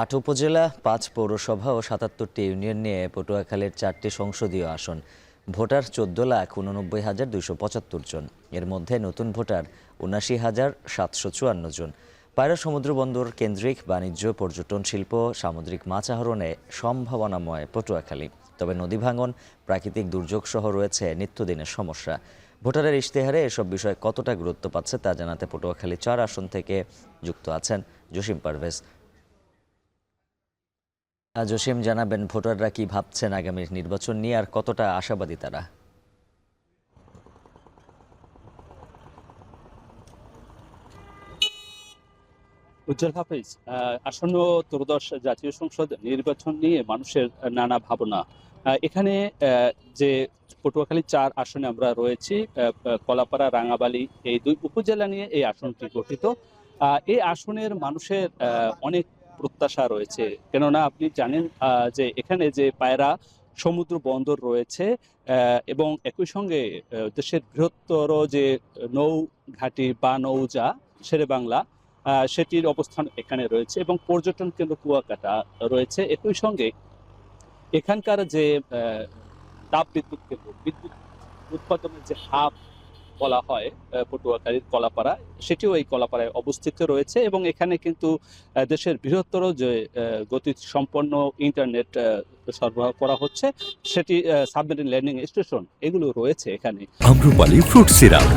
৮ উপজেলা, ৫ পৌরসভা ও ৭৭টি ইউনিয়ন নিয়ে পটুয়াখালীর ৪টি সংসদীয় আসন। ভোটার ১৪,৮৯,২৭৫ জন। এর মধ্যে নতুন ভোটার ৭৯,৭৫৪ জন। পায়রা সমুদ্রবন্দর কেন্দ্রিক বাণিজ্য, পর্যটন শিল্প, সামুদ্রিক মাছ আহরণে সম্ভাবনাময় পটুয়াখালী। তবে নদী ভাঙন, প্রাকৃতিক দুর্যোগ সহ রয়েছে নিত্যদিনের সমস্যা। ভোটারের ইশতেহারে এসব বিষয় কতটা গুরুত্ব পাচ্ছে তা জানাতে পটুয়াখালী ৪ আসন থেকে যুক্ত আছেন জসিম পারভেজ। জসিম, জানাবেন ভোটাররা কি ভাবছেন আগামী নির্বাচন নিয়ে, আর কতটা আশাবাদী তারা? উজ্জ্বল হাফিজ, আসন্ন ত্রয়োদশ জাতীয় সংসদ নির্বাচন নিয়ে মানুষের নানা ভাবনা। এখানে যে পটুয়াখালী ৪ আসনে আমরা রয়েছি, কলাপাড়া, রাঙাবালী, এই দুই উপজেলা নিয়ে এই আসনটি গঠিত। এই আসনের মানুষের অনেক প্রত্যাশা রয়েছে, কেননা আপনি জানেন যে এখানে যে পায়রা সমুদ্র বন্দর রয়েছে এবং একই সঙ্গে দেশের বৃহত্তর যে নৌ ঘাঁটি বা নৌজা শেরেবাংলা, সেটির অবস্থান এখানে রয়েছে এবং পর্যটন কেন্দ্র কুয়াকাটা রয়েছে। একই সঙ্গে এখানকার যে তাপ বিদ্যুৎ কেন্দ্র, বিদ্যুৎ উৎপাদনের যে হাব বলা হয় পটুয়াখালীর কলাপাড়া, সেটিও এই কলাপাড়ায় অবস্থিত রয়েছে এবং এখানে কিন্তু দেশের বৃহত্তর যে গতি সম্পন্ন ইন্টারনেট সরবরাহ করা হচ্ছে, সেটি সাবমেরিন ল্যান্ডিং স্টেশন এগুলো রয়েছে এখানে। Amrapali fruit syrup,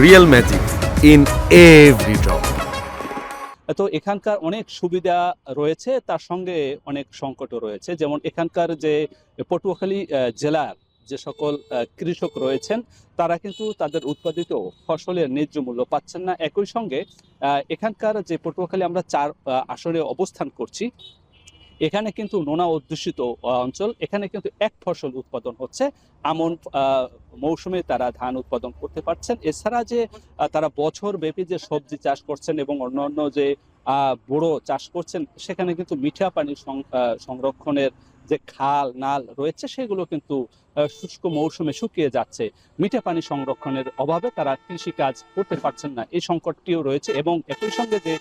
real magic in every drop. তো এখানকার অনেক সুবিধা রয়েছে, তার সঙ্গে অনেক সংকটও রয়েছে। যেমন এখানকার যে পটুয়াখালী জেলার যে সকল কৃষক রয়েছেন, তারা কিন্তু তাদের উৎপাদিত ফসলের ন্যায্য মূল্য পাচ্ছেন না। একই সঙ্গে এখানকার যে পটুয়াখালী আমরা ৪ আসনে অবস্থান করছি, এখানে কিন্তু নোনা অধ্যুষিত অঞ্চল। এখানে কিন্তু এক ফসল উৎপাদন হচ্ছে, আমন মৌসুমে তারা ধান উৎপাদন করতে পারছেন। এছাড়া যে তারা বছর ব্যাপী যে সবজি চাষ করছেন এবং অন্যান্য যে বোরো চাষ করছেন, সেখানে কিন্তু মিঠা পানি সংরক্ষণের যে খাল নাল রয়েছে, সেগুলো কিন্তু শুষ্ক মৌসুমে শুকিয়ে যাচ্ছে। মিঠা পানি সংরক্ষণের অভাবে তারা কৃষিকাজ করতে পারছেন না, এই সংকটটিও রয়েছে। এবং একই সঙ্গে যে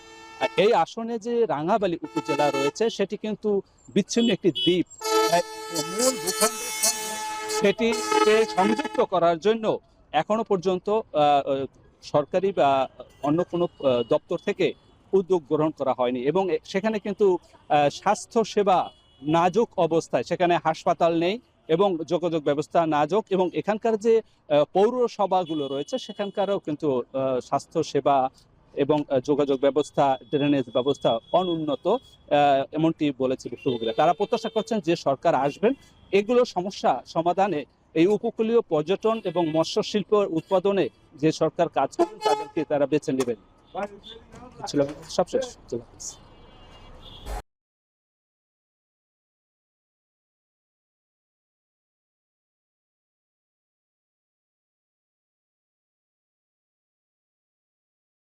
এই আসনে যে রাঙাবালী উপজেলা রয়েছে, সেটি কিন্তু বিচ্ছিন্ন একটি দ্বীপ। মূল ভূখণ্ডের সঙ্গে সেটিকে সংযুক্ত করার জন্য এখনো পর্যন্ত সরকারি বা অন্য কোনো দপ্তর থেকে উদ্যোগ গ্রহণ করা হয়নি এবং সেখানে কিন্তু স্বাস্থ্য সেবা নাজুক অবস্থায়, সেখানে হাসপাতাল নেই এবং যোগাযোগ ব্যবস্থা নাজুক এবং এখানকার যে পৌরসভাগুলো রয়েছে, সেখানকারও কিন্তু স্বাস্থ্য সেবা এবং যোগাযোগ ব্যবস্থা, ড্রেনেজ ব্যবস্থা অনুন্নত, এমনটি বলেছে ভুক্তভোগীরা। তারা প্রত্যাশা করছেন যে সরকার আসবেন, এগুলো সমস্যা সমাধানে, এই উপকূলীয় পর্যটন এবং মৎস্য শিল্প উৎপাদনে যে সরকার কাজ করবেন, তাদেরকে তারা বেছে নেবেন। সবশেষ।